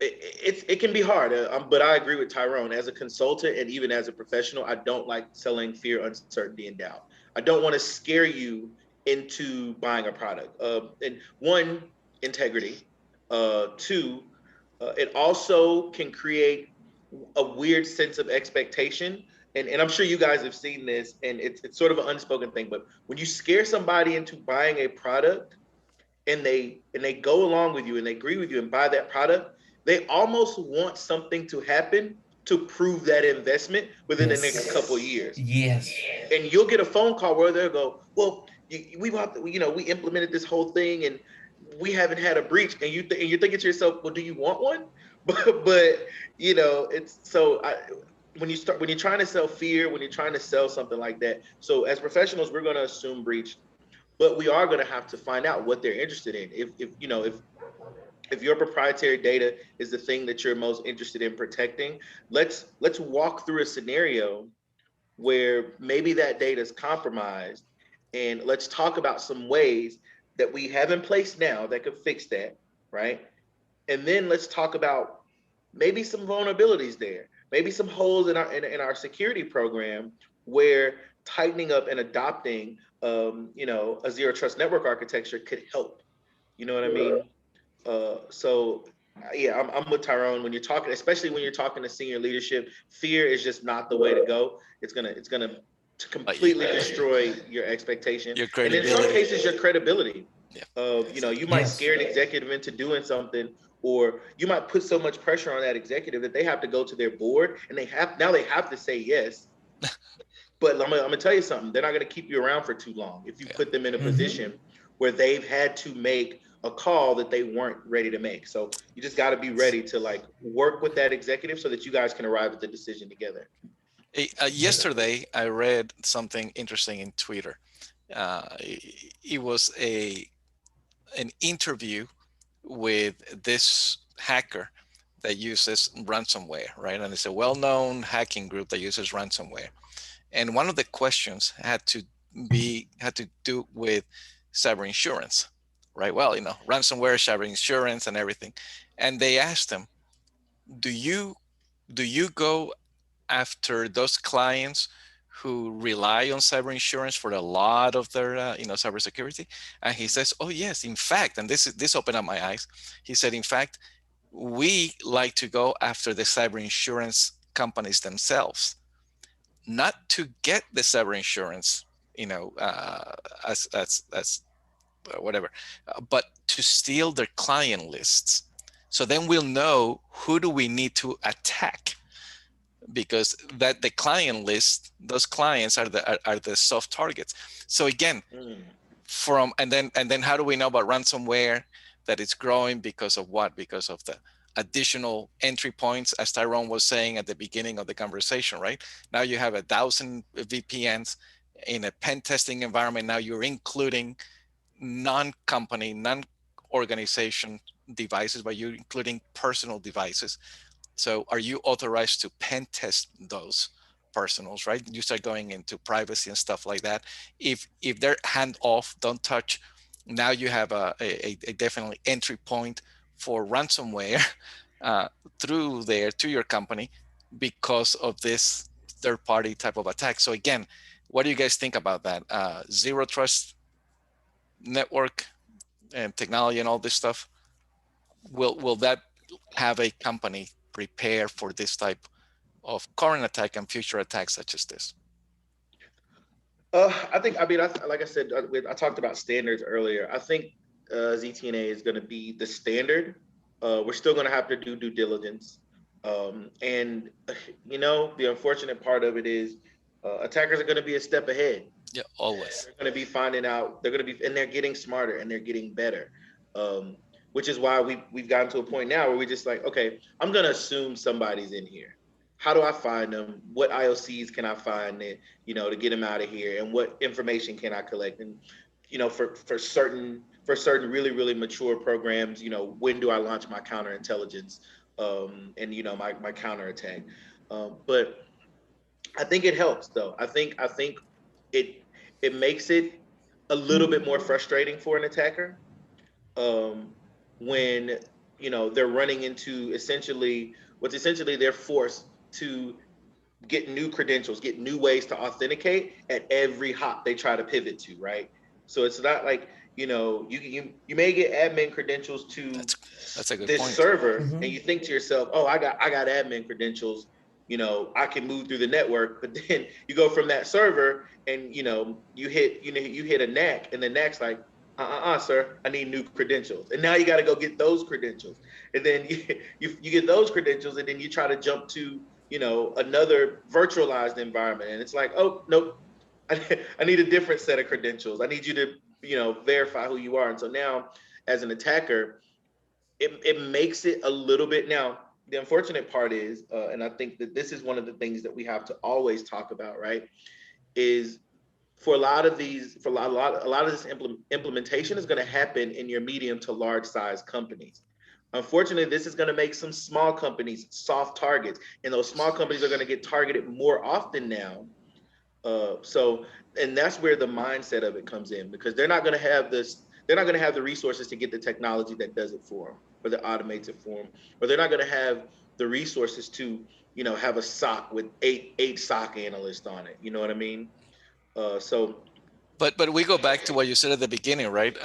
it can be hard. But I agree with Tyrone. As a consultant and even as a professional, I don't like selling fear, uncertainty, and doubt. I don't want to scare you into buying a product. And one, integrity. Two, it also can create a weird sense of expectation. And I'm sure you guys have seen this, and it's sort of an unspoken thing. But when you scare somebody into buying a product, and they go along with you and they agree with you and buy that product, they almost want something to happen to prove that investment within the next couple of Yes. years. Yes. And you'll get a phone call where they'll go, well, we implemented this whole thing and we haven't had a breach. And you're thinking to yourself, well, do you want one? But it's so when you're trying to sell fear, when you're trying to sell something like that. So as professionals, we're going to assume breach, but we are going to have to find out what they're interested in. If your proprietary data is the thing that you're most interested in protecting, let's walk through a scenario where maybe that data is compromised, and let's talk about some ways that we have in place now that could fix that, right? And then let's talk about maybe some vulnerabilities there, maybe some holes in our security program where tightening up and adopting a zero trust network architecture could help. You know what I mean? So yeah, I'm with Tyrone when you're talking, especially when you're talking to senior leadership. Fear is just not the way to go. It's gonna to completely destroy your expectation, your and in some credibility. cases your credibility. Yeah, Of you might Yes. scare an executive into doing something, or you might put so much pressure on that executive that they have to go to their board and they have to say yes. But I'm gonna tell you something. They're not gonna keep you around for too long if you yeah. put them in a Mm-hmm. position where they've had to make a call that they weren't ready to make. So you just got to be ready to like work with that executive so that you guys can arrive at the decision together. Yesterday, I read something interesting in Twitter. It was an interview with this hacker that uses ransomware, right? And it's a well-known hacking group that uses ransomware. And one of the questions had to do with cyber insurance, right? Well, ransomware, cyber insurance, and everything. And they asked him, "Do you go after those clients who rely on cyber insurance for a lot of their cybersecurity?" And he says, "Oh yes, in fact," and this opened up my eyes. He said, "In fact, we like to go after the cyber insurance companies themselves, not to get the cyber insurance, as whatever, but to steal their client lists. So then we'll know who do we need to attack, because that the client list, those clients are the soft targets." So again, and then how do we know about ransomware, that it's growing because of what? Because of the additional entry points, as Tyrone was saying at the beginning of the conversation, right? Now you have 1,000 VPNs in a pen testing environment. Now you're including non-company, non-organization devices, but you're including personal devices. So are you authorized to pen test those personals, right? You start going into privacy and stuff like that. If they're hand off, don't touch, now you have a definitely entry point for ransomware uh, through there to your company because of this third party type of attack. So again, what do you guys think about that? Zero trust network and technology and all this stuff. Will that have a company prepare for this type of current attack and future attacks such as this? Like I said, I talked about standards earlier. I think ZTNA is going to be the standard. We're still going to have to do due diligence. And, the unfortunate part of it is attackers are going to be a step ahead. Yeah, always. They're going to be finding out, and they're getting smarter and they're getting better. Which is why we've gotten to a point now where we're just like, okay, I'm going to assume somebody's in here. How do I find them? What IOCs can I find that, to get them out of here? And what information can I collect? And, for certain really, really mature programs, when do I launch my counterintelligence and, my counterattack? But I think it helps though. I think it makes it a little bit more frustrating for an attacker when they're running into essentially they're forced to get new credentials, get new ways to authenticate at every hop they try to pivot to, right? So it's not like you may get admin credentials to That's a good this point. server, and you think to yourself, oh, I got admin credentials, I can move through the network. But then you go from that server and you hit a NAC, and the NAC's like, sir, I need new credentials. And now you got to go get those credentials. And then you get those credentials, and then you try to jump to, another virtualized environment. And it's like, oh, nope, I need a different set of credentials. I need you to, verify who you are. And so now, as an attacker, it makes it a little bit. Now, the unfortunate part is, and I think that this is one of the things that we have to always talk about, right, is for a lot of this implementation is going to happen in your medium to large size companies. Unfortunately, this is going to make some small companies soft targets, and those small companies are going to get targeted more often now. And that's where the mindset of it comes in, because they're not going to have this. They're not going to have the resources to get the technology that does it for them, or that automates it for them, or they're not going to have the resources to, have a SOC with eight SOC analysts on it. You know what I mean? So But we go back to what you said at the beginning, right?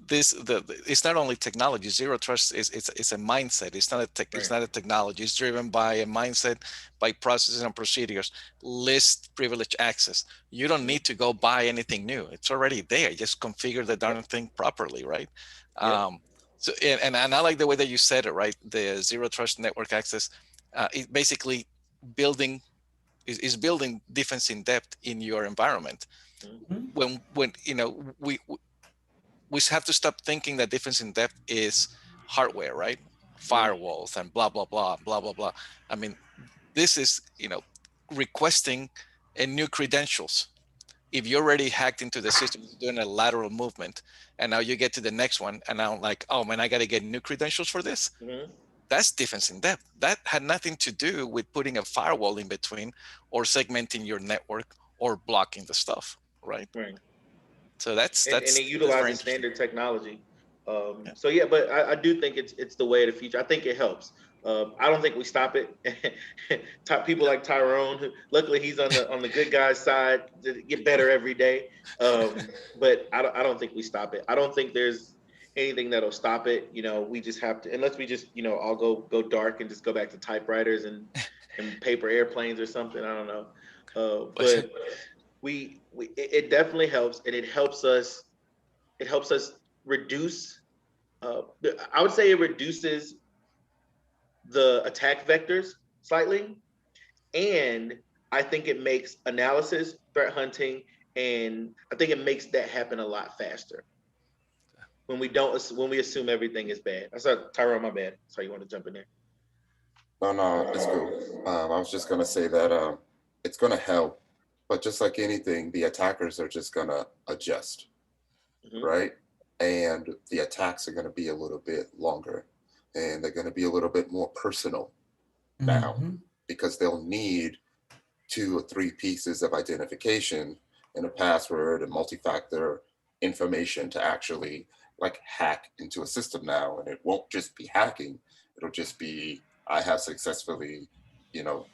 it's not only technology. Zero trust is it's a mindset. It's not it's not a technology. It's driven by a mindset, by processes and procedures. List privilege access. You don't need to go buy anything new. It's already there. Just configure the darn thing properly, right? So and I like the way that you said it, right? The zero trust network access is basically building is building defense in depth in your environment. When we have to stop thinking that defense in depth is hardware, right? Firewalls and blah blah blah blah blah blah. I mean, this is requesting a new credentials. If you already hacked into the system, doing a lateral movement, and now you get to the next one, and now like, oh man, I got to get new credentials for this. That's defense in depth. That had nothing to do with putting a firewall in between, or segmenting your network, or blocking the stuff, right? So that's and it utilizes standard technology. So yeah, but I do think it's the way of the future. I think it helps. I don't think we stop it. People like Tyrone, luckily he's on the good guy's side to get better every day. But I don't think we stop it. I don't think there's anything that'll stop it. We just have to, unless we just all go dark and just go back to typewriters and paper airplanes or something. I don't know. But it definitely helps, and it helps us reduce. I would say it reduces the attack vectors slightly, and I think it makes analysis, threat hunting, and I think it makes that happen a lot faster when we assume everything is bad. I saw Tyrone, my bad. So you want to jump in there? No, it's cool. I was just gonna say that it's gonna help, but just like anything, the attackers are just gonna adjust, right? And the attacks are gonna be a little bit longer, and they're gonna be a little bit more personal now, because they'll need 2 or 3 pieces of identification and a password and multi-factor information to actually like hack into a system now. And it won't just be hacking, it'll just be, I have successfully,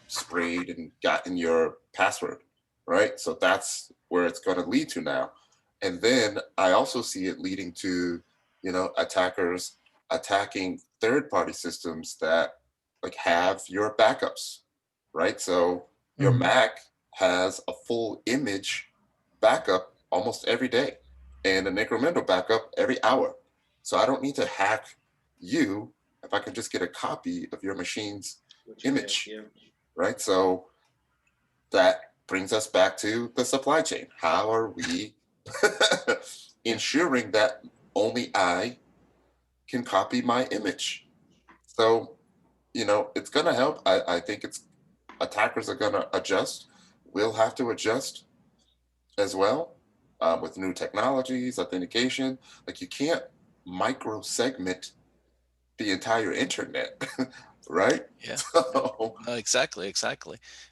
sprayed and gotten your password, right? So that's where it's going to lead to now. And then I also see it leading to, attackers attacking third-party systems that like have your backups, right? So your Mac has a full image backup almost every day and an incremental backup every hour. So I don't need to hack you if I can just get a copy of your machine's image, right? So that brings us back to the supply chain. How are we ensuring that only I can copy my image? So, it's going to help. I think attackers are going to adjust. We'll have to adjust as well with new technologies, authentication. Like you can't micro segment the entire internet, right? Yeah. So, No, exactly.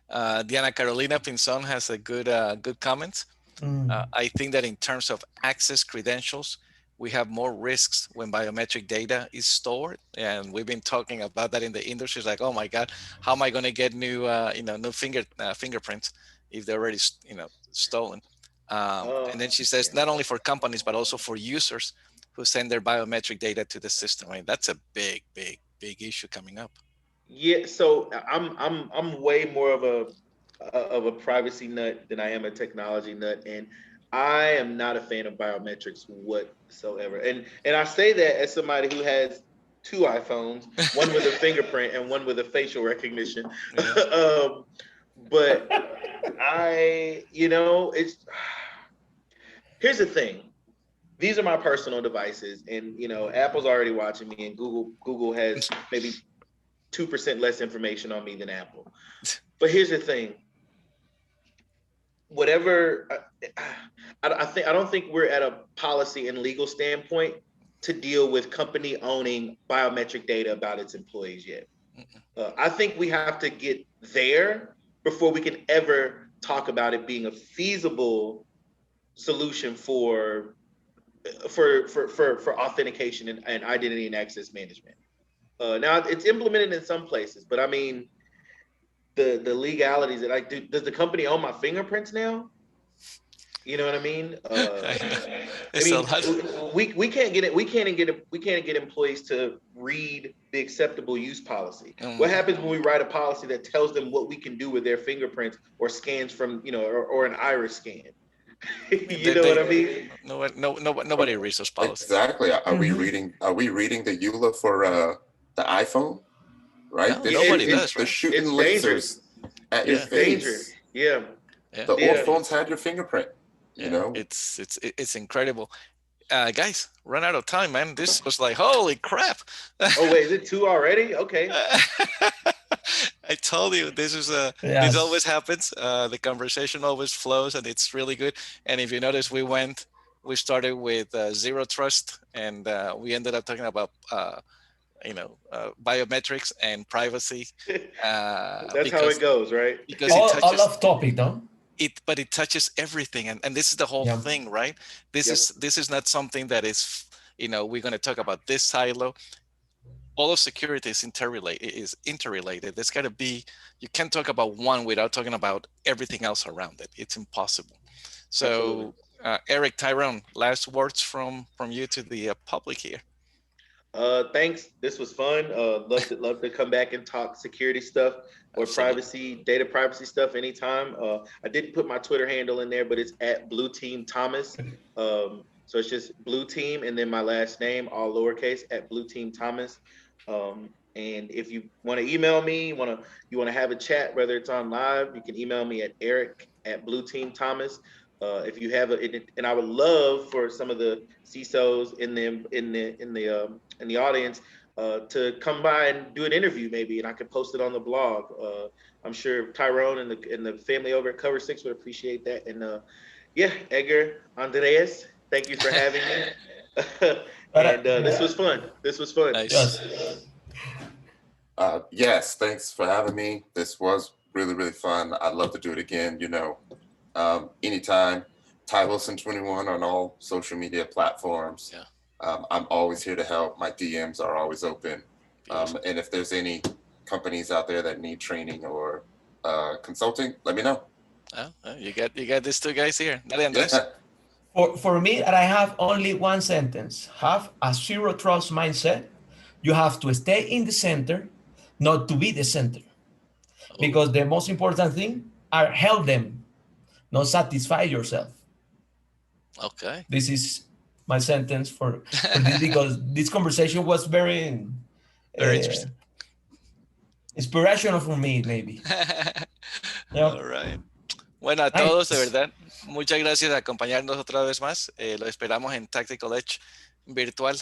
Diana Carolina Pinzon has a good comment. I think that in terms of access credentials, we have more risks when biometric data is stored, and we've been talking about that in the industry. It's like, oh my God, how am I going to get new fingerprints if they're already stolen? And then she says, not only for companies but also for users who send their biometric data to the system. I mean, that's a big issue coming up. Yeah, so I'm way more of a privacy nut than I am a technology nut, and I am not a fan of biometrics whatsoever. And I say that as somebody who has 2 iPhones, one with a fingerprint and one with a facial recognition. But here's the thing. These are my personal devices, and Apple's already watching me, and Google has maybe 2% less information on me than Apple. But here's the thing. Whatever, I don't think we're at a policy and legal standpoint to deal with company owning biometric data about its employees yet. I think we have to get there before we can ever talk about it being a feasible solution for authentication and identity and access management. Now it's implemented in some places, but I mean, the legalities that does the company own my fingerprints now? You know what I mean? It's a lot. We can't get it. We can't get employees to read the acceptable use policy. What happens when we write a policy that tells them what we can do with their fingerprints or scans from, or an iris scan? You know what I mean? Nobody reads those policies. Exactly. Are we reading the EULA for the iPhone? Right? No, nobody does. They're Right? shooting lasers at your face. Dangerous. Yeah. The old phones had your fingerprint. You know, it's incredible. Guys, run out of time, man. This was like, holy crap. Oh wait, is it 2 already? Okay. I told you this this always happens. The conversation always flows, and it's really good. And if you notice, we started with zero trust, and we ended up talking about biometrics and privacy. That's how it goes, right? Because all off topic, though. But it touches everything, and this is the whole thing, right? This is not something that is, we're going to talk about this silo. All of security is interrelated. There's got to be, you can't talk about one without talking about everything else around it. It's impossible. So Eric, Tyrone, last words from you to the public here. Thanks. This was fun. Love to come back and talk security stuff or data privacy stuff anytime. I didn't put my Twitter handle in there, but it's at Blue Team Thomas. So it's just Blue Team and then my last name, all lowercase, at Blue Team Thomas. And if you want to email me, you want to have a chat, whether it's on live, you can email me at Eric@Blue Team Thomas. If you have and I would love for some of the CISOs in the audience to come by and do an interview maybe, and I could post it on the blog. I'm sure Tyrone and the family over at Cover 6 would appreciate that. And Edgar, Andreas, thank you for having me. And this was fun. Nice. Yes, thanks for having me. This was really, really fun. I'd love to do it again. Anytime. Ty Wilson 21 on all social media platforms. I'm always here to help. My DMs are always open. And if there's any companies out there that need training or consulting, let me know. You got these two guys here. Dale, Andres. For me, I have only one sentence. Have a zero trust mindset. You have to stay in the center, not to be the center. Because the most important thing are help them, not satisfy yourself. Okay. This is my sentence for this, because this conversation was very interesting. Inspirational for me, maybe. All right. Bueno, a todos, de verdad, muchas gracias por acompañarnos otra vez más. Lo esperamos en Tactical Edge virtual.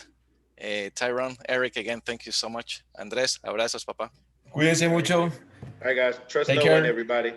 Tyrone, Eric, again, thank you so much. Andrés, abrazos, papá. Cuídense mucho. All right, guys. Trust no one, everybody.